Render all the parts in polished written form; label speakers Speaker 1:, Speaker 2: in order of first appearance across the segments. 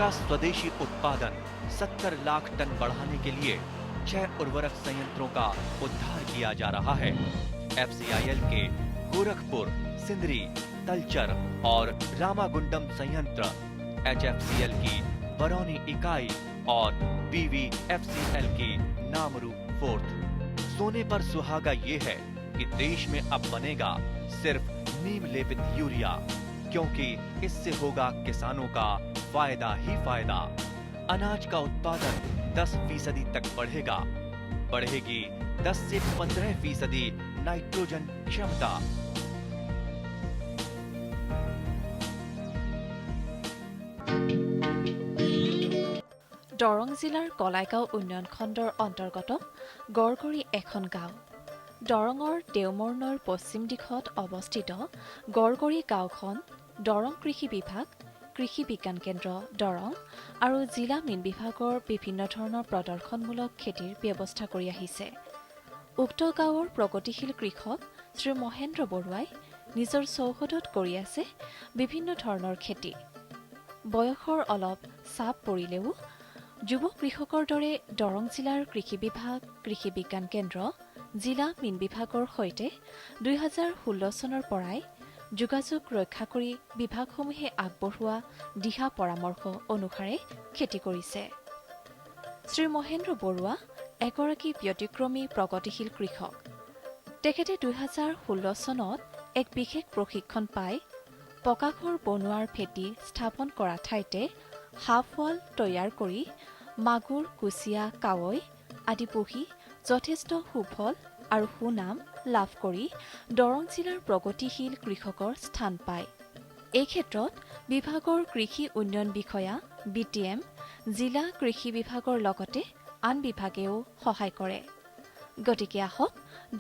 Speaker 1: का स्वदेशी उत्पादन 70 लाख टन बढ़ाने के लिए 6 उर्वरक संयंत्रों का उद्धार किया जा रहा है। FCIL के गोरखपुर, सिंदरी, तलचर और रामागुंडम संयंत्र, HFCL की बरौनी इकाई और BVFCL की नामरू फोर्थ। सोने पर सुहागा ये है कि देश में अब बनेगा सिर्फ नीम लेपित यूरिया, क्योंकि इससे होगा किसानों का फायदा ही फायदा। अनाज का उत्पादन 10% तक बढ़ेगा। बढ़ेगी 10 से 15% नाइट्रोजन क्षमता।
Speaker 2: দৰং জিলাৰ কলাইগাঁও উন্নয়ন খণ্ডৰ অন্তৰ্গত গড়গড়ি এখন গাঁও। দৰঙৰ দেওমৰ নৈৰ পশ্চিম দিশত অৱস্থিত গড়গড়ি গাঁওখন দৰং কৃষি বিভাগ, কৃষি বিজ্ঞান কেন্দ্ৰ দৰং আৰু জিলা মীন বিভাগৰ বিভিন্ন ধৰণৰ প্ৰদৰ্শনমূলক খেতিৰ ব্যৱস্থা কৰি আহিছে। উক্ত গাঁৱৰ প্ৰগতিশীল কৃষক শ্ৰী মহেন্দ্ৰ বৰুৱাই নিজৰ চৌহদত কৰি আছে বিভিন্ন ধৰণৰ খেতি। বয়সৰ অলপ চাপ পৰিলেও যুৱ কৃষকৰ দৰে দৰং জিলাৰ কৃষি বিভাগ, কৃষি বিজ্ঞান কেন্দ্ৰ, জিলা মীন বিভাগৰ সৈতে 2016 চনৰ পৰাই যোগাযোগ ৰক্ষা কৰি বিভাগসমূহে আগবঢ়োৱা দিহা পৰামৰ্শ অনুসাৰে খেতি কৰিছে। শ্ৰী মহেন্দ্ৰ বৰুৱা এগৰাকী ব্যতিক্ৰমী প্ৰগতিশীল কৃষক। তেখেতে 2016 চনত এক বিশেষ প্ৰশিক্ষণ পাই পকাঘৰ বনোৱাৰ ভেটি স্থাপন কৰা ঠাইতে হাফ ৱাল তৈয়াৰ কৰি মাগুৰ, কুচিয়া, কাৱৈ আদি পুহি যথেষ্ট সুফল আৰু সুনাম লাভ কৰি দৰং জিলাৰ প্ৰগতিশীল কৃষকৰ স্থান পায়। এই ক্ষেত্ৰত বিভাগৰ কৃষি উন্নয়ন বিষয়া BTM, জিলা কৃষি বিভাগৰ লগতে আন বিভাগেও সহায় কৰে। গতিকে আহক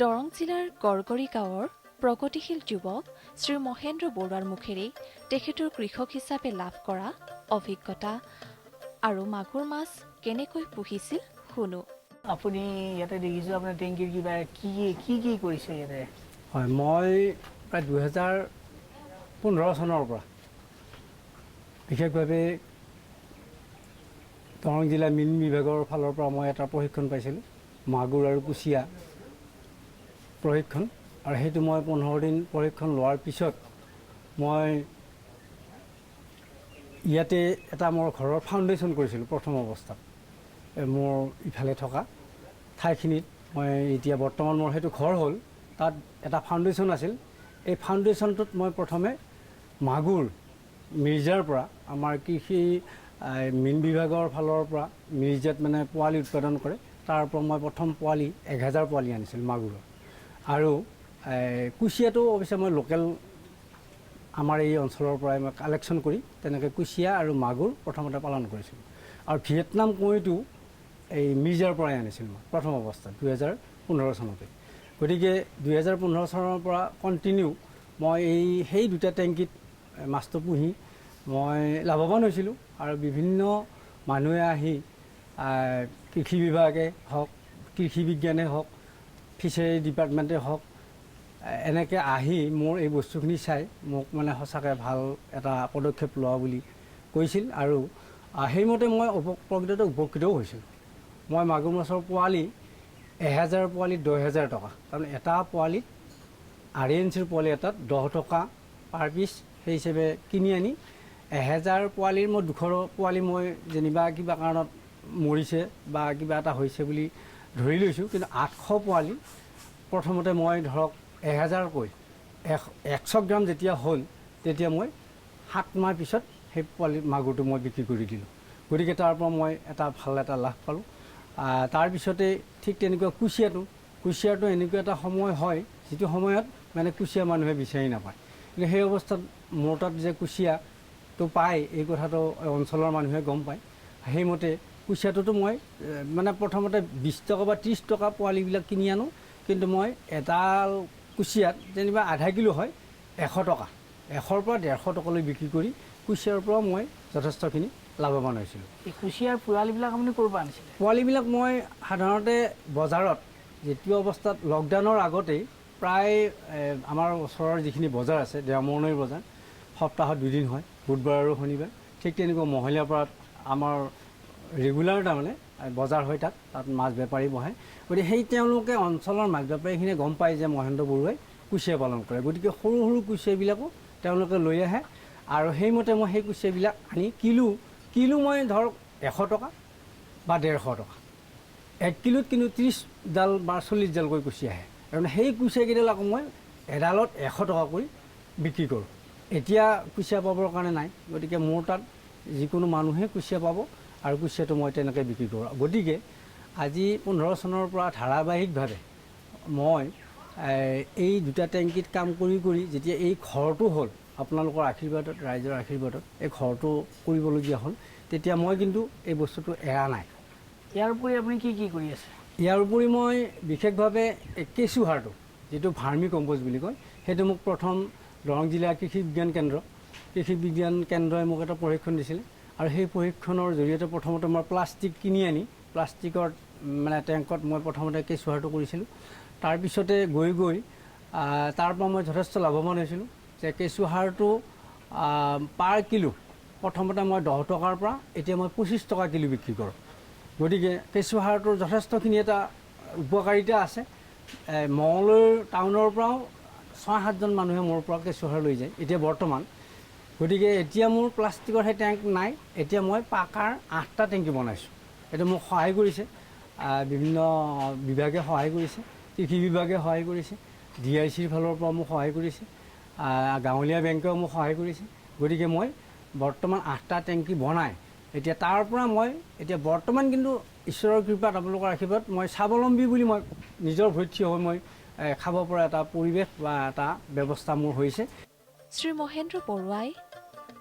Speaker 2: দৰং জিলাৰ গড়গড়ি গাঁৱৰ প্ৰগতিশীল যুৱক শ্ৰী মহেন্দ্ৰ বৰুৱাৰ মুখেৰে তেখেতৰ কৃষক হিচাপে লাভ কৰা অভিজ্ঞতা আৰু মাগুৰ মাছ কেনেকৈ পুহিছিল শুনো।
Speaker 3: আপুনি ইয়াতে দেখিছোঁ আপোনাৰ টেংকিৰ কিবা কি কৰিছে ইয়াতে?
Speaker 4: হয়, মই প্ৰায় 2015 চনৰ পৰা বিশেষভাৱে দৰং জিলা মীন বিভাগৰ ফালৰ পৰা মই এটা প্ৰশিক্ষণ পাইছিলোঁ, মাগুৰ আৰু কুচিয়া প্ৰশিক্ষণ। আৰু সেইটো মই 15 দিন প্ৰশিক্ষণ লোৱাৰ পিছত মই ইয়াতে এটা মোৰ ঘৰৰ ফাউণ্ডেশ্যন কৰিছিলোঁ। প্ৰথম অৱস্থাত মোৰ ইফালে থকা ঠাইখিনিত মই এতিয়া বৰ্তমান মোৰ সেইটো ঘৰ হ'ল, তাত এটা ফাউণ্ডেশ্যন আছিল। এই ফাউণ্ডেশ্যনটোত মই প্ৰথমে মাগুৰ মিৰ্জাৰ পৰা আমাৰ কৃষি মীন বিভাগৰ ফালৰ পৰা মিৰ্জাত মানে পোৱালি উৎপাদন কৰে, তাৰ পৰা মই প্ৰথম পোৱালি 1000 পোৱালি আনিছিলোঁ মাগুৰৰ। আৰু কুচিয়াটো অৱশ্যে মই লোকেল আমাৰ এই অঞ্চলৰ পৰাই মই কালেকশ্যন কৰি তেনেকৈ কুচিয়া আৰু মাগুৰ প্ৰথমতে পালন কৰিছিলোঁ। আৰু ভিয়েটনাম কইটো এই মিৰ্জাৰ পৰাই আনিছিলোঁ মই প্ৰথম অৱস্থাত 2015 চনতে। গতিকে 2015 চনৰ পৰা কণ্টিনিউ মই সেই দুটা টেংকিত মাছটো পুহি মই লাভৱান হৈছিলোঁ। আৰু বিভিন্ন মানুহে আহি কৃষি বিভাগে হওক, কৃষি বিজ্ঞানে হওক, ফিচাৰী ডিপাৰ্টমেণ্টে হওক, এনেকৈ আহি মোৰ এই বস্তুখিনি চাই মোক মানে সঁচাকৈ ভাল এটা পদক্ষেপ লোৱা বুলি কৈছিল। আৰু সেইমতে মই প্ৰকৃততে উপকৃতও হৈছিলোঁ। মই মাগুৰ মাছৰ পোৱালি 1000 পোৱালিত 10,000 টকা, কাৰণ এটা পোৱালিত আঢ়ৈ ইঞ্চিৰ পোৱালি এটাত 10 টকা পাৰ পিচ, সেই হিচাপে কিনি আনি 1000 পোৱালিৰ মই 200 পোৱালি মই যেনিবা কিবা কাৰণত মৰিছে বা কিবা এটা হৈছে বুলি ধৰি লৈছোঁ। কিন্তু 800 পোৱালি প্ৰথমতে মই ধৰক 1000কৈ 100 গ্ৰাম যেতিয়া হ'ল তেতিয়া মই 7 মাহ পিছত সেই পোৱালি মাগুৰটো মই বিক্ৰী কৰি দিলোঁ। গতিকে তাৰ পৰা মই ভাল এটা লাভ পালোঁ। তাৰপিছতে ঠিক তেনেকুৱা কুচিয়াটো এনেকুৱা এটা সময় হয় যিটো সময়ত মানে কুচিয়া মানুহে বিচাৰি নাপায়। কিন্তু সেই অৱস্থাত মোৰ তাত যে কুচিয়াটো পায় এই কথাটো অঞ্চলৰ মানুহে গম পায়। সেইমতে কুচিয়াটোতো মই মানে প্ৰথমতে 20 টকা বা 30 টকা পোৱালিবিলাক কিনি আনো, কিন্তু মই এডাল কুচিয়াত যেনিবা আধা কিলো হয় 100 টকা, 100ৰ পৰা 150 টকালৈ বিক্ৰী কৰি কুচিয়াৰ পৰা মই যথেষ্টখিনি লাভৱান হৈছিলোঁ।
Speaker 3: এই কুচিয়াৰ পোৱালিবিলাক আপুনি ক'ৰ পৰা আনিছিলে?
Speaker 4: পোৱালিবিলাক মই সাধাৰণতে বজাৰত যেতিয়া অৱস্থাত লকডাউনৰ আগতেই প্ৰায় আমাৰ ওচৰৰ যিখিনি বজাৰ আছে, দেওমৰ নৈৰ বজাৰ সপ্তাহত 2 দিন হয়, বুধবাৰ আৰু শনিবাৰ। ঠিক তেনেকুৱা মহলীয়াপাৰাত আমাৰ ৰেগুলাৰ তাৰমানে বজাৰ হয়, তাত মাছ বেপাৰী বহে। গতিকে সেই তেওঁলোকে অঞ্চলৰ মাছ বেপাৰীখিনিয়ে গম পায় যে মহেন্দ্ৰ বৰুৱাই কুচিয়া পালন কৰে, গতিকে সৰু সৰু কুচিয়াবিলাকো তেওঁলোকে লৈ আহে আৰু সেইমতে মই সেই কুচিয়াবিলাক আনি কিলো মই ধৰক 100 টকা বা 150 টকা, 1 কিলোত কিন্তু 30 ডাল বা 40 ডালকৈ কুচিয়া আহে। আৰু সেই কুচিয়াকেইডাল আকৌ মই এডালত 100 টকা কৰি বিক্ৰী কৰোঁ। এতিয়া কুচিয়া পাবৰ কাৰণে নাই, গতিকে মোৰ তাত যিকোনো মানুহে কুচিয়া পাব আৰু কুচিয়াটো মই তেনেকৈ বিক্ৰী কৰোঁ। গতিকে আজি 15 চনৰ পৰা ধাৰাবাহিকভাৱে মই এই দুটা টেংকিত কাম কৰি যেতিয়া এই ঘৰটো হ'ল, আপোনালোকৰ আশীৰ্বাদত, ৰাইজৰ আশীৰ্বাদত এই ঘৰটো কৰিবলগীয়া হ'ল, তেতিয়া মই কিন্তু এই বস্তুটো এৰা নাই।
Speaker 3: ইয়াৰ উপৰি আপুনি কি কৰি আছে?
Speaker 4: ইয়াৰ উপৰি মই বিশেষভাৱে কেঁচু সাৰটো, যিটো ভাৰ্মি কম্প'ষ্ট বুলি কয়, সেইটো মোক প্ৰথম দৰং জিলা কৃষি বিজ্ঞান কেন্দ্ৰই মোক এটা প্ৰশিক্ষণ দিছিলে আৰু সেই প্ৰশিক্ষণৰ জৰিয়তে প্ৰথমতে মই প্লাষ্টিক কিনি আনি প্লাষ্টিকৰ মানে টেংকত মই প্ৰথমতে কেঁচু সাৰটো কৰিছিলোঁ। তাৰপিছতে গৈ তাৰ পৰা মই যথেষ্ট লাভৱান হৈছিলোঁ যে কেঁচু সাৰটো পাৰ কিলো প্ৰথমতে মই 10 টকাৰ পৰা এতিয়া মই 25 টকা কিলো বিক্ৰী কৰোঁ। গতিকে কেঁচু সাৰটোৰ যথেষ্টখিনি এটা উপকাৰিতা আছে। মঙলদৈ টাউনৰ পৰাও 6-7জন মানুহে মোৰ পৰা কেঁচু সাৰ লৈ যায় এতিয়া বৰ্তমান। গতিকে এতিয়া মোৰ প্লাষ্টিকৰ সেই টেংক নাই, এতিয়া মই পাকাৰ 8টা টেংকি বনাইছোঁ। এইটো মোক সহায় কৰিছে, বিভিন্ন বিভাগে সহায় কৰিছে, কৃষি বিভাগে সহায় কৰিছে, DICৰ ফালৰ পৰা মোক সহায় কৰিছে, গাঁৱলীয়া বেংকেও মোক সহায় কৰিছে। গতিকে মই বৰ্তমান 8টা টেংকি বনাই এতিয়া তাৰ পৰা মই এতিয়া বৰ্তমান কিন্তু ঈশ্বৰৰ কৃপাত, আপোনালোকৰ আশীৰ্বাদ, মই স্বাৱলম্বী বুলি মই নিজৰ ভৰিত থিয় হৈ মই খাব পৰা এটা পৰিৱেশ বা এটা ব্যৱস্থা মোৰ হৈছে।
Speaker 2: শ্ৰী মহেন্দ্ৰ বৰুৱাই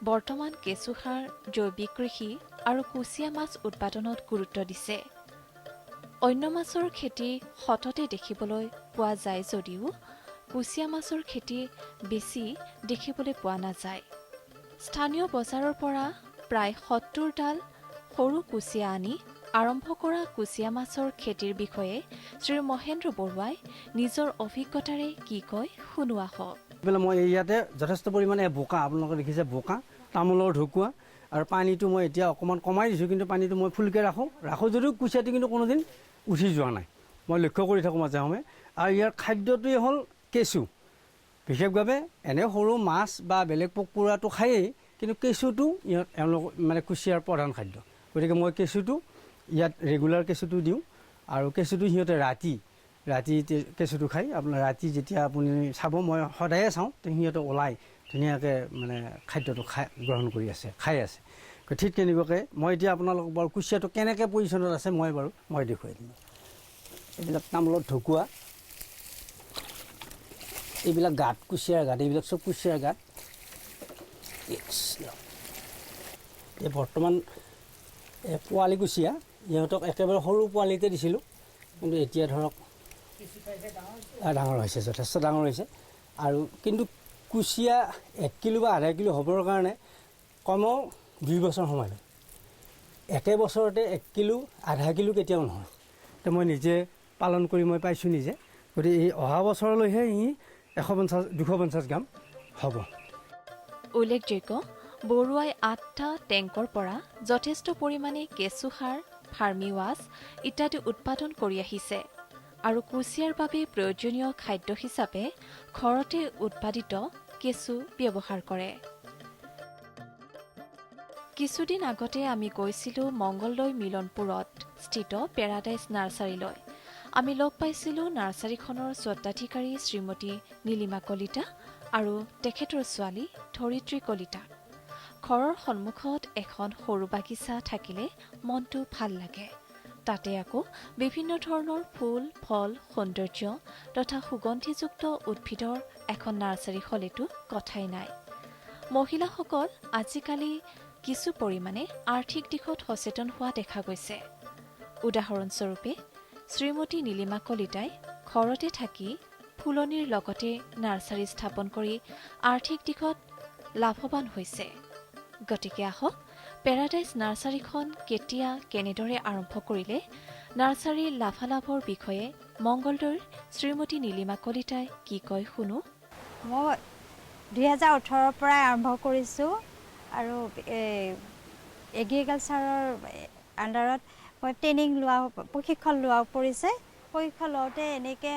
Speaker 2: বৰ্তমান কেঁচুসাৰ, জৈৱিক কৃষি আৰু কুচিয়া মাছ উৎপাদনত গুৰুত্ব দিছে। অন্য মাছৰ খেতি সততে দেখিবলৈ পোৱা যায় যদিও কুচিয়া মাছৰ খেতি বেছি দেখিবলৈ পোৱা নাযায়। স্থানীয় বজাৰৰ পৰা প্ৰায় 70 ডাল সৰু কুচিয়া আনি আৰম্ভ কৰা কুচিয়া মাছৰ খেতিৰ বিষয়ে শ্ৰী মহেন্দ্ৰ বৰুৱাই নিজৰ অভিজ্ঞতাৰে কি কয় শুনো আহক।
Speaker 4: মই ইয়াতে যথেষ্ট পৰিমাণে বোকা, আপোনালোকে দেখিছে বোকা, তামোলৰ ঢকুৱা আৰু পানীটো মই এতিয়া অকণমান কমাই দিছোঁ, কিন্তু পানীটো মই ফুলকৈ ৰাখোঁ যদিও কুচিয়াটো কিন্তু কোনোদিন উঠি যোৱা নাই, মই লক্ষ্য কৰি থাকোঁ মাজে সময়ে। আৰু ইয়াৰ খাদ্যটোৱে হ'ল কেঁচু। বিশেষভাৱে এনে সৰু মাছ বা বেলেগ পোক পৰুৱাটো খায়েই, কিন্তু কেঁচুটো এওঁলোক মানে কুচিয়াৰ প্ৰধান খাদ্য। গতিকে মই কেঁচুটো ইয়াত ৰেগুলাৰ কেঁচুটো দিওঁ আৰু কেঁচুটো সিহঁতে ৰাতি কেঁচুটো খায়। আপোনাৰ ৰাতি যেতিয়া আপুনি চাব, মই সদায়ে চাওঁ, সিহঁতে ওলাই ধুনীয়াকৈ মানে খাদ্যটো গ্ৰহণ কৰি আছে, খাই আছে। ঠিক তেনেকুৱাকৈ মই এতিয়া আপোনালোকক বাৰু কুচিয়াটো কেনেকৈ পজিশ্যনত আছে মই দেখুৱাই দিম। এইবিলাক তামোলত ঢকুৱা, এইবিলাক গাঁত, কুচিয়াৰ গাঁত, এইবিলাক চব কুচিয়াৰ গাঁত। এই বৰ্তমান পোৱালি কুচিয়া, ইহঁতক একেবাৰে সৰু পোৱালিতে দিছিলোঁ, কিন্তু এতিয়া ধৰক ডাঙৰ হৈছে, যথেষ্ট ডাঙৰ হৈছে। আৰু কিন্তু কুচিয়া 1 কিলো বা আধা কিলো হ'বৰ কাৰণে কমেও 2 বছৰ সময় লয়। একে বছৰতে 1 কিলো আধা কিলো কেতিয়াও নহয়। তো মই নিজে পালন কৰি মই পাইছোঁ নিজে। গতিকে এই অহা বছৰলৈহে ই 250 গ্ৰাম হ'ব।
Speaker 2: উল্লেখযোগ্য, বৰুৱাই 8টা টেংকৰ পৰা যথেষ্ট পৰিমাণে কেঁচুসাৰ, ফাৰ্মি ৱাছ ইত্যাদি উৎপাদন কৰি আহিছে আৰু কুচিয়াৰ বাবে প্ৰয়োজনীয় খাদ্য হিচাপে ঘৰতে উৎপাদিত কেঁচু ব্যৱহাৰ কৰে। কিছুদিন আগতে আমি গৈছিলোঁ মংগলদৈ মিলনপুৰত স্থিত পেৰাডাইজ নাৰ্চাৰীলৈ। আমি লগ পাইছিলোঁ নাৰ্চাৰীখনৰ স্বত্বাধিকাৰী শ্ৰীমতী নীলিমা কলিতা আৰু তেখেতৰ ছোৱালী ধৰিত্ৰী কলিতা। ঘৰৰ সন্মুখত এখন সৰু বাগিচা থাকিলে মনটো ভাল লাগে। তাতে আকৌ বিভিন্ন ধৰণৰ ফুল, ফল, সৌন্দৰ্য তথা সুগন্ধিযুক্ত উদ্ভিদৰ এখন নাৰ্চাৰী হ'লেতো কথাই নাই। মহিলাসকল আজিকালি কিছু পৰিমাণে আৰ্থিক দিশত সচেতন হোৱা দেখা গৈছে। উদাহৰণস্বৰূপে শ্ৰীমতী নীলিমা কলিতাই ঘৰতে থাকি ফুলনিৰ লগতে নাৰ্চাৰী স্থাপন কৰি আৰ্থিক দিশত লাভৱান হৈছে। গতিকে আহক, পেৰাডাইজ নাৰ্চাৰীখন কেতিয়া কেনেদৰে আৰম্ভ কৰিলে, নাৰ্চাৰীৰ লাভালাভৰ বিষয়ে মংগলদৈৰ শ্ৰীমতী নীলিমা কলিতাই কি কয় শুনো।
Speaker 5: মই 2018ৰ পৰাই আৰম্ভ কৰিছোঁ আৰু এগ্ৰিকালচাৰৰ আণ্ডাৰত মই ট্ৰেইনিং লোৱা প্ৰশিক্ষণ লোৱা পৰিছে প্ৰশিক্ষণ লওঁতে এনেকৈ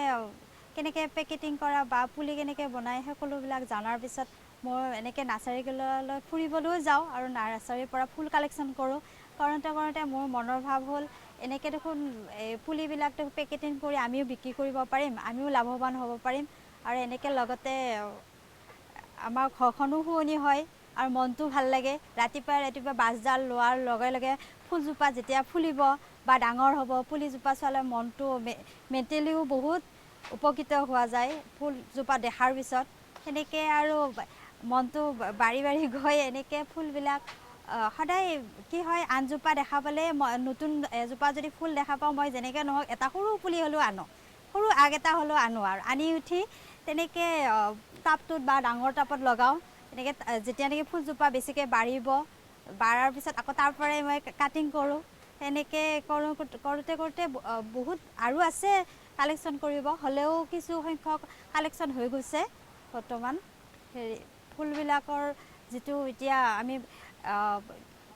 Speaker 5: কেনেকৈ পেকেটিং কৰা বা পুলি কেনেকৈ বনায় সকলোবিলাক জনাৰ পিছত মই এনেকৈ নাৰ্চাৰীলৈ ফুৰিবলৈও যাওঁ আৰু নাৰ্চাৰীৰ পৰা ফুল কালেকশ্যন কৰোঁ কৰোঁতে মোৰ মনৰ ভাৱ হ'ল এনেকৈ দেখোন পুলিবিলাক পেকেটিং কৰি আমিও বিক্ৰী কৰিব পাৰিম আমিও লাভৱান হ'ব পাৰিম আৰু এনেকৈ লগতে আমাৰ ঘৰখনো শুৱনি হয় আৰু মনটো ভাল লাগে ৰাতিপুৱা বাছডাল লোৱাৰ লগে লগে ফুলজোপা যেতিয়া ফুলিব বা ডাঙৰ হ'ব পুলিজোপা চালে মনটো মেণ্টেলিও বহুত উপকৃত হোৱা যায় ফুলজোপা দেখাৰ পিছত সেনেকৈ আৰু মনটো বাঢ়ি গৈ এনেকৈ ফুলবিলাক সদায় কি হয় আনজোপা দেখা পালে নতুন এজোপা যদি ফুল দেখা পাওঁ মই যেনেকৈ নহওক এটা সৰু পুলি হ'লেও আনো সৰু আগ এটা হ'লেও আনো আৰু আনি উঠি তেনেকৈ টাবটোত বা ডাঙৰ টাবত লগাওঁ এনেকৈ যেতিয়া নেকি ফুলজোপা বেছিকৈ বাঢ়িব বাঢ়াৰ পিছত আকৌ তাৰ পৰাই মই কাটিং কৰোঁ তেনেকৈ কৰোঁতে বহুত আৰু আছে কালেকশ্যন কৰিব হ'লেও কিছু সংখ্যক কালেকশ্যন হৈ গৈছে বৰ্তমান হেৰি ফুলবিলাকৰ যিটো এতিয়া আমি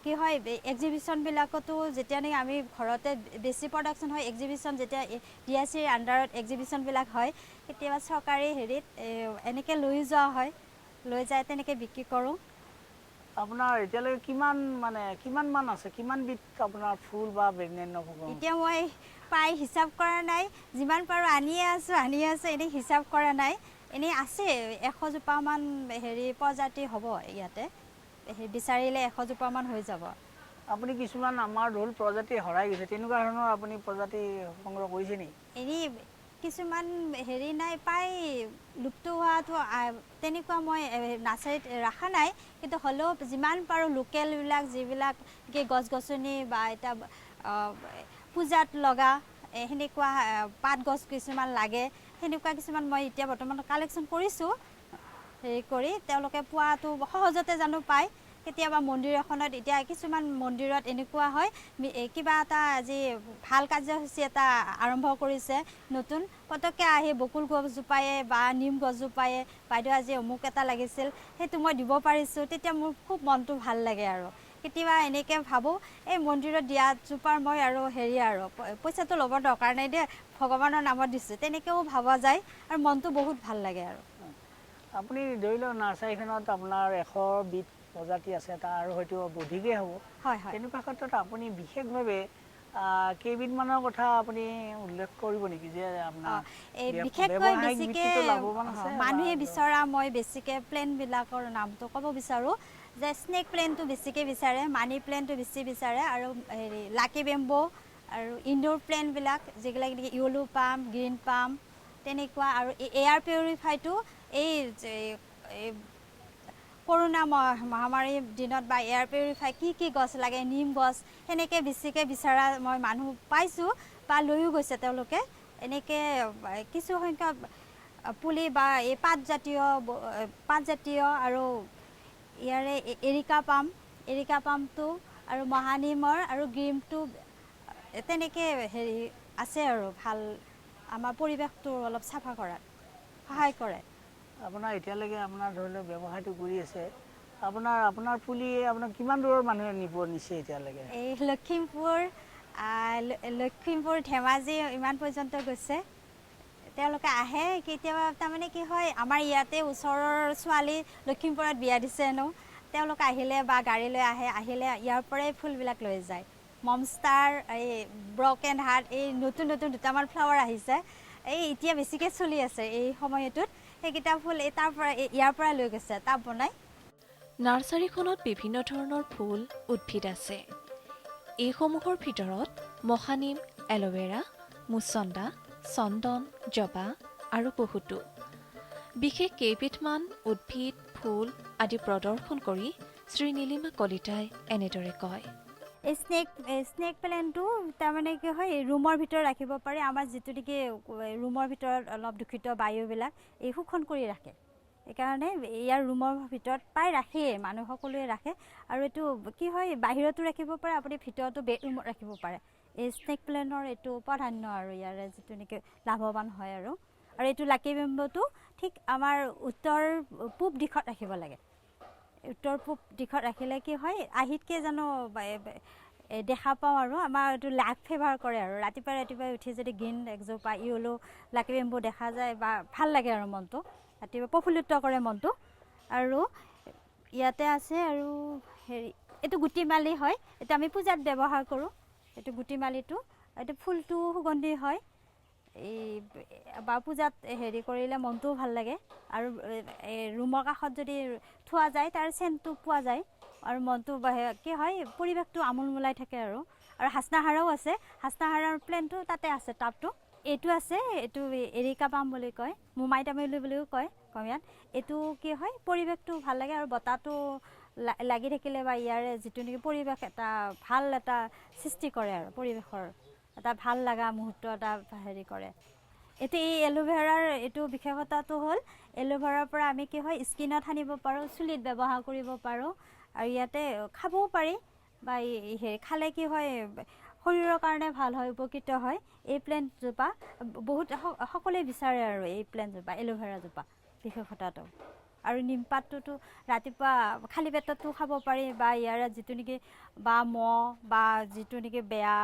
Speaker 5: কি হয় এক্সিবিশ্যনবিলাকতো যেতিয়া নেকি আমি ঘৰতে বেছি প্ৰডাকশ্যন হয় এক্সিবিশ্যন যেতিয়া DICৰ আণ্ডাৰত এক্সিবিশ্যনবিলাক হয় কেতিয়াবা চৰকাৰী হেৰিত এনেকৈ লৈ যোৱা হয় লৈ যায় তেনেকৈ বিক্ৰী কৰোঁ
Speaker 3: আপোনাৰ এতিয়ালৈকে কিমান মান আছে কিমান বিধ আপোনাৰ ফুল বা অন্যান্য ফুল
Speaker 5: এতিয়া মই প্ৰায় হিচাপ কৰা নাই যিমান পাৰোঁ আনিয়ে আছোঁ এনেই হিচাপ কৰা নাই এনেই আছে 100 জোপামান হেৰি প্ৰজাতি হ'ব ইয়াতে বিচাৰিলে 100 জোপামান হৈ যাব
Speaker 3: আপুনি কিছুমান আমাৰ ধৰক প্ৰজাতি হেৰাই গৈছে তেনেকুৱা ধৰণৰ আপুনি প্ৰজাতি সংগ্ৰহ কৰিছে নেকি
Speaker 5: এনেই কিছুমান হেৰি নাই প্ৰায় লুপ্ত হোৱাটো তেনেকুৱা মই নাৰ্চাৰীত ৰখা নাই কিন্তু হ'লেও যিমান পাৰোঁ লোকেলবিলাক যিবিলাক গছ গছনি বা এতিয়া পূজাত লগা সেনেকুৱা পাত গছ কিছুমান লাগে সেনেকুৱা কিছুমান মই এতিয়া বৰ্তমান কালেকশ্যন কৰিছোঁ হেৰি কৰি তেওঁলোকে পোৱাটো সহজতে জানো পায় কেতিয়াবা মন্দিৰ এখনত এতিয়া কিছুমান মন্দিৰত এনেকুৱা হয় কিবা এটা আজি ভাল কাৰ্যসূচী এটা আৰম্ভ কৰিছে নতুন পতককৈ আহি বকুল গছজোপায়ে বা নিম গছজোপায়ে বাইদেউ আজি অমুক এটা লাগিছিল সেইটো মই দিব পাৰিছোঁ তেতিয়া মোৰ খুব মনটো ভাল লাগে আৰু কেতিয়াবা এনেকৈ ভাবোঁ এই মন্দিৰত দিয়াজোপাৰ মই আৰু হেৰি আৰু পইচাটো ল'ব দৰকাৰ নাই দেই ভগৱানৰ নামত দিছোঁ তেনেকৈও ভাবা যায় আৰু মনটো বহুত ভাল লাগে আৰু
Speaker 3: আপুনি ধৰি লওক নাৰ্চাৰীখনত আপোনাৰ 100 বিধ প্ৰজাতি আছে তাৰ আৰু হয়তো অধিকেই হ'ব
Speaker 5: হয়
Speaker 3: তেনেকুৱা ক্ষেত্ৰত আপুনি বিশেষভাৱে কেইবিধমানৰ কথা আপুনি উল্লেখ কৰিব নেকি যে আপোনাৰ
Speaker 5: বিশেষকৈ বেছিকৈ মানুহে বিচৰা মই বেছিকৈ প্লেণ্টবিলাকৰ নামটো ক'ব বিচাৰোঁ যে স্নেক প্লেণ্টটো বেছিকৈ বিচাৰে মানি প্লেণ্টটো বেছি বিচাৰে আৰু হেৰি লাকি বেম্বো আৰু ইনডোৰ প্লেণ্টবিলাক যিবিলাক য়েলো পাম গ্ৰীণ পাম তেনেকুৱা আৰু এয়াৰ পিউৰিফাইটো এই কৰোণা মহামাৰীৰ দিনত বা এয়াৰ পিউৰিফাই কি গছ লাগে নিম গছ সেনেকৈ বেছিকৈ বিচৰা মই মানুহ পাইছোঁ বা লৈও গৈছে তেওঁলোকে এনেকৈ কিছু সংখ্যক পুলি বা এই পাতজাতীয় আৰু ইয়াৰে এৰিকা পামটো আৰু মহানিমৰ আৰু গ্ৰীমটো তেনেকৈ হেৰি আছে আৰু ভাল আমাৰ পৰিৱেশটো অলপ চাফা কৰাত সহায় কৰে
Speaker 3: আপোনাৰ এতিয়ালৈকে আপোনাৰ ধৰি লওক ব্যৱসায়টো কৰি আছে আপোনাৰ পুলি আপোনাৰ কিমান দূৰৰ মানুহে নিছে এতিয়ালৈকে
Speaker 5: এই লখিমপুৰ ধেমাজি ইমান পৰ্যন্ত গৈছে তেওঁলোকে আহে কেতিয়াবা তাৰমানে কি হয় আমাৰ ইয়াতে ওচৰৰ ছোৱালী লখিমপুৰত বিয়া দিছে হেনো তেওঁলোক আহিলে বা গাড়ী লৈ আহিলে ইয়াৰ পৰাই ফুলবিলাক লৈ যায় মমষ্টাৰ এই ব্ৰকেন হাৰ্ট এই নতুন দুটামান ফ্লাৱাৰ আহিছে এই এতিয়া বেছিকৈ চলি আছে এই সময়টোত সেইকেইটা ফুল ইয়াৰ পৰা লৈ গৈছে টাব বনাই
Speaker 2: নাৰ্চাৰীখনত বিভিন্ন ধৰণৰ ফুল উদ্ভিদ আছে এইসমূহৰ ভিতৰত মহানিম এল'ভেৰা মুচন্দা চন্দন জবা আৰু বহুতো বিশেষ কেইবিধমান উদ্ভিদ ফুল আদি প্ৰদৰ্শন কৰি শ্ৰী নীলিমা কলিতাই এনেদৰে কয়
Speaker 5: এই স্নেক প্লেণ্টটো তাৰমানে কি হয় ৰুমৰ ভিতৰত ৰাখিব পাৰে আমাৰ যিটো নেকি ৰুমৰ ভিতৰত অলপ দূষিত বায়ুবিলাক এই শোষণ কৰি ৰাখে সেইকাৰণে ইয়াৰ ৰুমৰ ভিতৰত প্ৰায় ৰাখেই মানুহ সকলোৱে ৰাখে আৰু এইটো কি হয় বাহিৰতো ৰাখিব পাৰে আপুনি ভিতৰতো বেডৰুমত ৰাখিব পাৰে এই স্নেক প্লেণ্টৰ এইটো প্ৰাধান্য আৰু ইয়াৰে যিটো নেকি লাভৱান হয় আৰু এইটো লাকি বেম্বুটো ঠিক আমাৰ উত্তৰ পূব দিশত ৰাখিব লাগে উত্তৰ পূব দিশত ৰাখিলে কি হয় আহিতকৈ জানো দেখা পাওঁ আৰু আমাৰ এইটো লাক ফেভাৰ কৰে আৰু ৰাতিপুৱাই উঠি যদি গ্ৰীণ একজোপা ইয়েলো লাকি বেম্বু দেখা যায় বা ভাল লাগে আৰু মনটো ৰাতিপুৱা প্ৰফুল্লিত কৰে মনটো। আৰু ইয়াতে আছে আৰু হেৰি এইটো গুটিমালি হয়, এইটো আমি পূজাত ব্যৱহাৰ কৰোঁ। এইটো গুটিমালিটো এইটো ফুলটো সুগন্ধি হয় এই বা পূজাত হেৰি কৰিলে মনটোও ভাল লাগে আৰু ৰুমৰ কাষত যদি থোৱা যায় তাৰ চেণ্টটো পোৱা যায় আৰু মনটো কি হয় পৰিৱেশটো আমোলমোলাই থাকে আৰু হাচনাহাৰাও আছে, হাচনাহাৰাৰ প্লেনটো তাতে আছে টাবটো। এইটো আছে, এইটো এৰিকা পাম বুলি কয়, মোমাই তামুলী বুলিও কয় অসমীয়াত। এইটো কি হয় পৰিৱেশটো ভাল লাগে আৰু বতাহটো লাগি থাকিলে বা ইয়াৰে যিটো নেকি পৰিৱেশ এটা ভাল এটা সৃষ্টি কৰে আৰু পৰিৱেশৰ এটা ভাল লগা মুহূৰ্ত এটা হেৰি কৰে। এতিয়া এই এল'ভেৰাৰ এইটো বিশেষতাটো হ'ল এল'ভেৰাৰ পৰা আমি কি হয় স্কিনত সানিব পাৰোঁ, চুলিত ব্যৱহাৰ কৰিব পাৰোঁ আৰু ইয়াতে খাবও পাৰি বা হেৰি খালে কি হয় শৰীৰৰ কাৰণে ভাল হয়, উপকৃত হয়। এই প্লেণ্টজোপা বহুত সকলোৱে বিচাৰে আৰু এই প্লেণ্টজোপা এল'ভেৰাজোপা বিশেষতাটো। আৰু নিমপাতটোতো ৰাতিপুৱা খালী পেটতো খাব পাৰি বা ইয়াৰ যিটো নেকি বা মহ বা যিটো নেকি বেয়া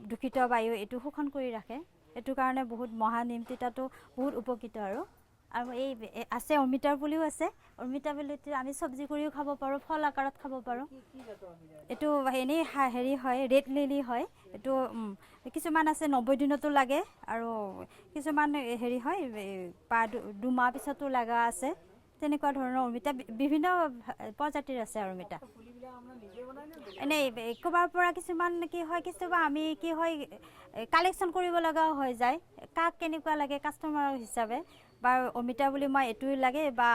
Speaker 5: দূষিত বায়ু এইটো শোষণ কৰি ৰাখে, এইটো কাৰণে বহুত মহানিম তিতাটো বহুত উপকৃত আৰু এই আছে অমিতাৰ পুলিও আছে। অমিতা পুলিটো আমি চব্জি কৰিও খাব পাৰোঁ, ফল আকাৰত খাব পাৰোঁ। এইটো এনেই হেৰি হয় ৰেড লিলি হয়, এইটো কিছুমান আছে 90 দিনতো লাগে আৰু কিছুমান হেৰি হয় বা 2 মাহ পিছতো লগা আছে। তেনেকুৱা ধৰণৰ অমিতা বিভিন্ন প্ৰজাতিৰ আছে আৰু অমিতা। এনেই ক'ৰবাৰ পৰা কিছুমান কি হয় কেতিয়াবা আমি কি হয় কালেকশ্যন কৰিব লগাও হৈ যায়, কাক কেনেকুৱা লাগে কাষ্টমাৰৰ হিচাপে বা অমিতা বুলি মই এইটোৱে লাগে বা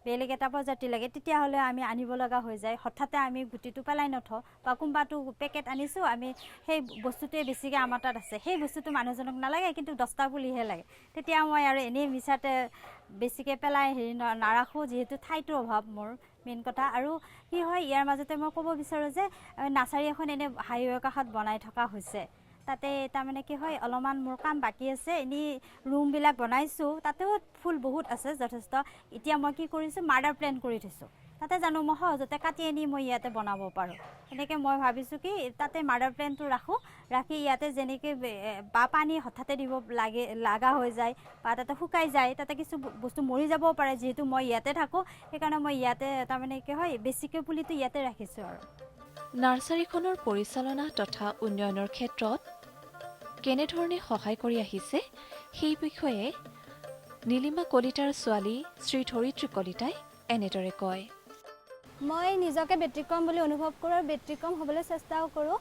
Speaker 5: বেলেগ এটা প্ৰজাতি লাগে, তেতিয়াহ'লে আমি আনিব লগা হৈ যায়। হঠাতে আমি গুটিটো পেলাই নথওঁ বা কোনোবাটো পেকেট আনিছোঁ, আমি সেই বস্তুটোৱে বেছিকৈ আমাৰ তাত আছে, সেই বস্তুটো মানুহজনক নালাগে কিন্তু 10টা পুলিহে লাগে, তেতিয়া মই আৰু এনেই মিছাতে বেছিকৈ পেলাই হেৰি নাৰাখোঁ, যিহেতু ঠাইটোৰ অভাৱ মোৰ মেইন কথা। আৰু কি হয় ইয়াৰ মাজতে মই ক'ব বিচাৰোঁ যে নাৰ্চাৰী এখন এনে হাইৱেৰ কাষত বনাই থকা হৈছে, তাতে তাৰমানে কি হয় অলপমান মোৰ কাম বাকী আছে, এনেই ৰুমবিলাক বনাইছোঁ, তাতেও ফুল বহুত আছে যথেষ্ট। এতিয়া মই কি কৰিছোঁ মাৰ্ডাৰ প্লেন কৰি থৈছোঁ, তাতে জানো মই সহজতে কাটি আনি মই ইয়াতে বনাব পাৰোঁ। সেনেকৈ মই ভাবিছোঁ কি তাতে মাৰ্ডাৰ প্লেনটো ৰাখোঁ, ৰাখি ইয়াতে যেনেকৈ বা পানী হঠাতে দিব লগা হৈ যায় বা তাতে শুকাই যায়, তাতে কিছু বস্তু মৰি যাবও পাৰে, যিহেতু মই ইয়াতে থাকোঁ সেইকাৰণে মই ইয়াতে তাৰমানে কি হয় বেছিকৈ পুলিটো ইয়াতে ৰাখিছোঁ। আৰু
Speaker 2: নাৰ্চাৰীখনৰ পৰিচালনা তথা উন্নয়নৰ ক্ষেত্ৰত কেনেধৰণে সহায় কৰি আহিছে সেই বিষয়ে নীলিমা কলিতাৰ ছোৱালী শ্ৰী ধৰিত্ৰী কলিতাই এনেদৰে কয়।
Speaker 6: মই নিজকে ব্যতিক্ৰম বুলি অনুভৱ কৰোঁ আৰু ব্যতিক্ৰম হ'বলৈ চেষ্টাও কৰোঁ।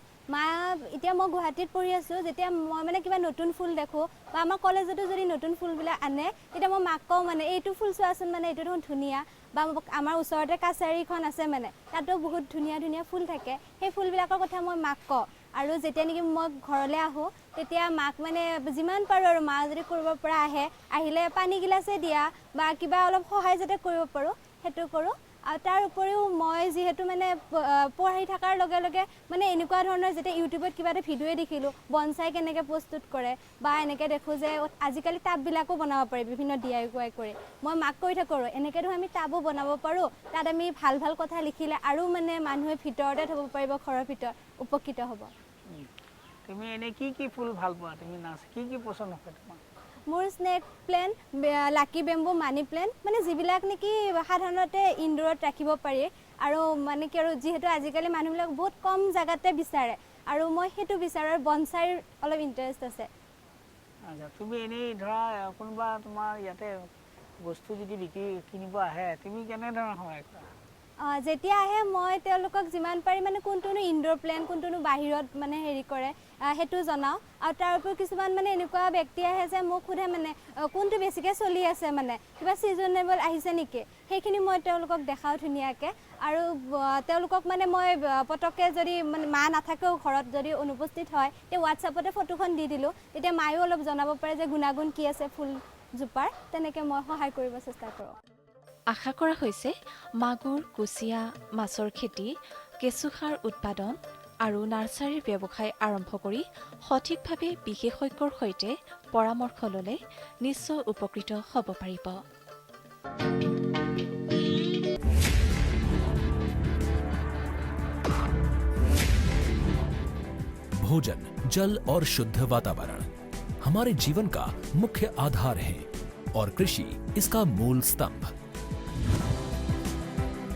Speaker 6: এতিয়া মই গুৱাহাটীত পঢ়ি আছোঁ, যেতিয়া মই মানে কিবা নতুন ফুল দেখোঁ বা আমাৰ কলেজতো যদি নতুন ফুলবিলাক আনে, তেতিয়া মই মাক কওঁ মানে এইটো ফুল চোৱাচোন, মানে এইটো দেখোন ধুনীয়া। বা আমাৰ ওচৰতে কাছাৰীখন আছে, মানে তাতো বহুত ধুনীয়া ধুনীয়া ফুল থাকে, সেই ফুলবিলাকৰ কথা মই মাক কওঁ। আৰু যেতিয়া নেকি মই ঘৰলৈ আহোঁ তেতিয়া মাক মানে যিমান পাৰোঁ আৰু মা যদি কৰিব পৰা আহিলে পানী গিলাচে দিয়া বা কিবা অলপ সহায় যাতে কৰিব পাৰোঁ সেইটো কৰোঁ। আৰু তাৰ উপৰিও মই যিহেতু মানে পঢ়ি থকাৰ লগে লগে মানে এনেকুৱা ধৰণৰ যেতিয়া ইউটিউবত কিবা এটা ভিডিঅ'ই দেখিলোঁ বনচাই কেনেকৈ প্ৰস্তুত কৰে বা এনেকৈ দেখোঁ যে আজিকালি টাববিলাকো বনাব পাৰি বিভিন্ন DIY কৰি, মই মাক কৈ থাকোঁ এনেকৈতো আমি টাবো বনাব পাৰোঁ, তাত আমি ভাল ভাল কথা লিখিলে আৰু মানে মানুহে ভিতৰতে থ'ব পাৰিব, ঘৰৰ ভিতৰত উপকৃত হ'ব।
Speaker 3: তুমি এনেই কি ফুল ভাল পোৱা, তুমি কি পচন্দ হয় তোমাৰ?
Speaker 6: মোৰ স্নেক প্লেণ্ট, লাকি বেম্বু, মানি প্লেণ্ট, মানে যিবিলাক নেকি সাধাৰণতে ইনডোৰত ৰাখিব পাৰি আৰু মানে কি আৰু যিহেতু আজিকালি মানুহবিলাক বহুত কম জেগাতে বিচাৰে আৰু মই সেইটো বিচাৰোঁ আৰু বনচাইৰ অলপ ইণ্টাৰেষ্ট আছে।
Speaker 3: আচ্ছা, তুমি এনেই ধৰা কোনোবা তোমাৰ ইয়াতে বস্তু যদি কিনিব আহে তুমি কেনেধৰণৰ সহায় কৰা?
Speaker 6: যেতিয়া আহে মই তেওঁলোকক যিমান পাৰি মানে কোনটোনো ইনডোৰ প্লেণ্ট কোনটোনো বাহিৰত মানে হেৰি কৰে সেইটো জনাওঁ। আৰু তাৰ উপৰিও কিছুমান মানে এনেকুৱা ব্যক্তি আহে যে মোক সোধে মানে কোনটো বেছিকৈ চলি আছে, মানে কিবা ছিজনেবল আহিছে নেকি, সেইখিনি মই তেওঁলোকক দেখাওঁ ধুনীয়াকৈ। আৰু তেওঁলোকক মানে মই পটককৈ যদি মানে মা নাথাকেও ঘৰত যদি অনুপস্থিত হয় তেতিয়া হোৱাটছআপতে ফটোখন দি দিলোঁ, তেতিয়া মায়েও অলপ জনাব পাৰে যে গুণাগুণ কি আছে ফুলজোপাৰ, তেনেকৈ মই সহায় কৰিব চেষ্টা কৰোঁ।
Speaker 2: আশা কৰা হৈছে মাগুৰ, কুচিয়া, মাছৰ খেতি, কেঁচুসাৰ উৎপাদন আৰু নাৰ্চাৰীৰ ব্যৱসায় আৰম্ভ কৰি সঠিকভাৱে বিশেষজ্ঞৰ সৈতে পৰামৰ্শ ল'লে নিশ্চয় উপকৃত হ'ব পাৰিব।
Speaker 7: भोजन, जल और शुद्ध वातावरण हमारे जीवन का मुख्य आधार है और कृषि इसका मूल स्तंभ।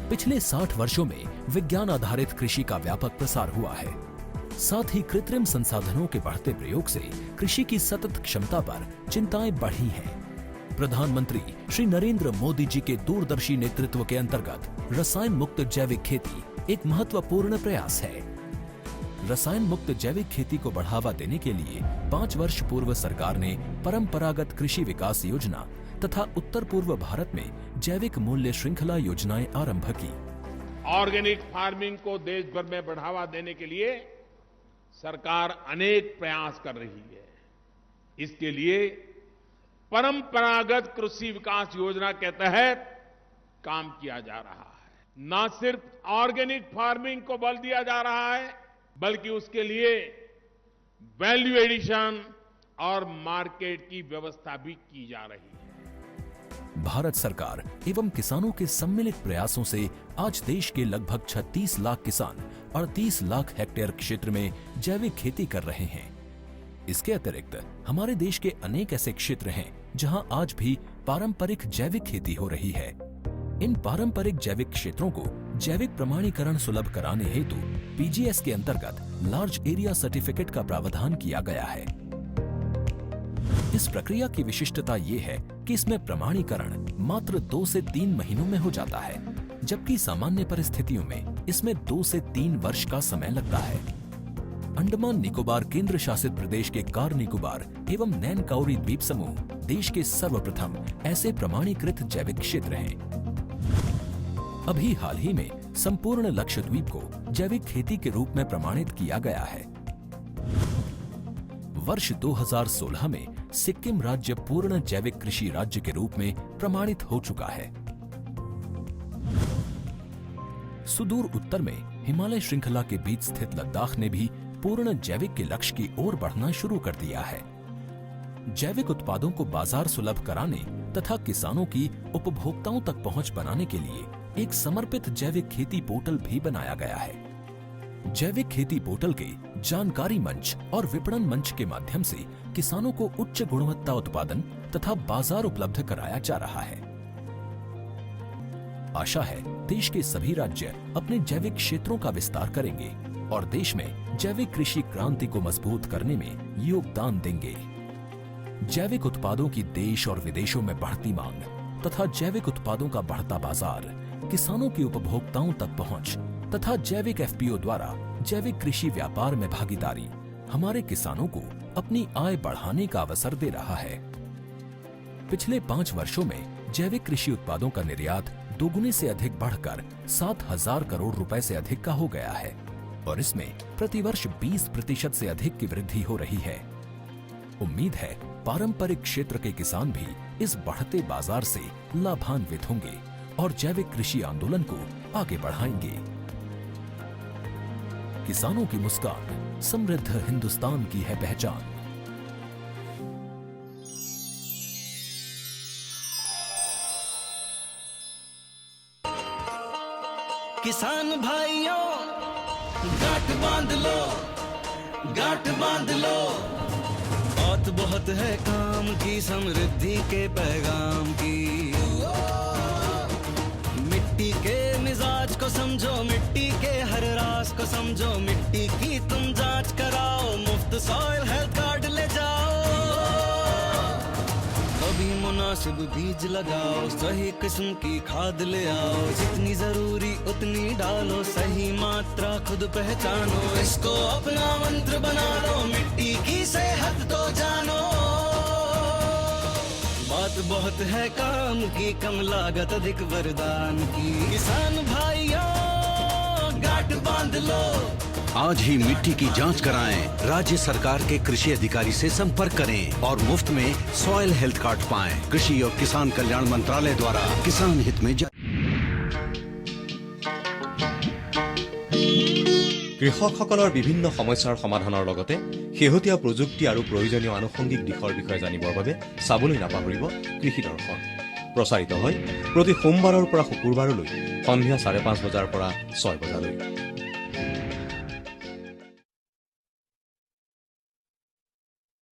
Speaker 7: पिछले 60 वर्षों में विज्ञान आधारित कृषि का व्यापक प्रसार हुआ है। साथ ही कृत्रिम संसाधनों के बढ़ते प्रयोग से कृषि की सतत क्षमता पर चिंताएं बढ़ी हैं। प्रधानमंत्री श्री नरेंद्र मोदी जी के दूरदर्शी नेतृत्व के अंतर्गत रसायन मुक्त जैविक खेती एक महत्वपूर्ण प्रयास है। रसायन मुक्त जैविक खेती को बढ़ावा देने के लिए 5 वर्ष पूर्व सरकार ने परंपरागत कृषि विकास योजना तथा उत्तर पूर्व भारत में जैविक मूल्य श्रृंखला योजनाएं आरंभ की।
Speaker 8: ऑर्गेनिक फार्मिंग को देश भर में बढ़ावा देने के लिए सरकार अनेक प्रयास कर रही है। इसके लिए परंपरागत कृषि विकास योजना के तहत काम किया जा रहा है। न सिर्फ ऑर्गेनिक फार्मिंग को बल दिया जा रहा है, बल्कि उसके लिए वैल्यू एडिशन और मार्केट की व्यवस्था भी की जा रही है।
Speaker 7: भारत सरकार एवं किसानों के सम्मिलित प्रयासों से आज देश के लगभग 36 लाख किसान 38 लाख हेक्टेयर क्षेत्र में जैविक खेती कर रहे हैं। इसके अतिरिक्त हमारे देश के अनेक ऐसे क्षेत्र हैं जहां आज भी पारंपरिक जैविक खेती हो रही है। इन पारंपरिक जैविक क्षेत्रों को जैविक प्रमाणीकरण सुलभ कराने हेतु पीजीएस के अंतर्गत लार्ज एरिया सर्टिफिकेट का प्रावधान किया गया है। इस प्रक्रिया की विशिष्टता ये है कि इसमें प्रमाणीकरण मात्र 2 से 3 महीनों में हो जाता है, जबकि सामान्य परिस्थितियों में इसमें 2 से 3 वर्ष का समय लगता है। अंडमान निकोबार केंद्र शासित प्रदेश के कार निकोबार एवं नैन काउरी द्वीप समूह देश के सर्वप्रथम ऐसे प्रमाणीकृत जैविक क्षेत्र हैं। अभी हाल ही में संपूर्ण लक्षद्वीप को जैविक खेती के रूप में प्रमाणित किया गया है। वर्ष 2016 में सिक्किम राज्य पूर्ण जैविक कृषि राज्य के रूप में प्रमाणित हो चुका है। सुदूर उत्तर में हिमालय श्रृंखला के बीच स्थित लद्दाख ने भी पूर्ण जैविक के लक्ष्य की ओर बढ़ना शुरू कर दिया है। जैविक उत्पादों को बाजार सुलभ कराने तथा किसानों की उपभोक्ताओं तक पहुंच बनाने के लिए एक समर्पित जैविक खेती पोर्टल भी बनाया गया है। जैविक खेती पोर्टल के जानकारी मंच और विपणन मंच के माध्यम से किसानों को उच्च गुणवत्ता उत्पादन तथा बाजार उपलब्ध कराया जा रहा है। आशा है देश के सभी राज्य अपने जैविक क्षेत्रों का विस्तार करेंगे और देश में जैविक कृषि क्रांति को मजबूत करने में योगदान देंगे। जैविक उत्पादों की देश और विदेशों में बढ़ती मांग तथा जैविक उत्पादों का बढ़ता बाजार, किसानों की उपभोक्ताओं तक पहुंच तथा जैविक एफपीओ द्वारा जैविक कृषि व्यापार में भागीदारी हमारे किसानों को अपनी आय बढ़ाने का अवसर दे रहा है। पिछले 5 वर्षों में जैविक कृषि उत्पादों का निर्यात दोगुने से अधिक बढ़कर 7,000 करोड़ रुपए से अधिक का हो गया है और इसमें प्रतिवर्ष 20% से अधिक की वृद्धि हो रही है। उम्मीद है पारंपरिक क्षेत्र के किसान भी इस बढ़ते बाजार से लाभान्वित होंगे और जैविक कृषि आंदोलन को आगे बढ़ाएंगे। किसानों की मुस्कान समृद्ध हिंदुस्तान की है पहचान।
Speaker 9: किसान भाइयों गांठ बांध लो, गांठ बांध लो, बात बहुत है काम की, समृद्धि के पैगाम की। मिट्टी के मिजाज को समझो, मिट्टी के हर राज को समझो, मिट्टी की तुम जांच कराओ, मुफ्त सॉइल हेल्थ कार्ड ले जाओ। कभी मुनासिब बीज लगाओ, सही किस्म की खाद ले आओ, जितनी जरूरी उतनी डालो, सही मात्रा खुद पहचानो, इसको अपना मंत्र बना लो, मिट्टी की सेहत तो जानो। बात बहुत है काम की, कम लागत अधिक वरदान की। किसान भाइयों गांठ बांध लो,
Speaker 10: आज ही मिट्टी की जांच कराएं। राज्य सरकार के कृषि अधिकारी से संपर्क करें और मुफ्त में सॉइल हेल्थ कार्ड पाएं। कृषि और किसान कल्याण मंत्रालय द्वारा किसान हित में
Speaker 11: কৃষকসকলৰ বিভিন্ন সমস্যাৰ সমাধানৰ লগতে শেহতীয়া প্ৰযুক্তি আৰু প্ৰয়োজনীয় আনুষংগিক দিশৰ বিষয়ে জানিবৰ বাবে চাবলৈ নাপাহৰিব কৃষি দৰ্শন। প্ৰচাৰিত হয় প্ৰতি সোমবাৰৰ পৰা শুকুৰবাৰলৈ সন্ধিয়া 5:30 বজাৰ পৰা 6 বজালৈ।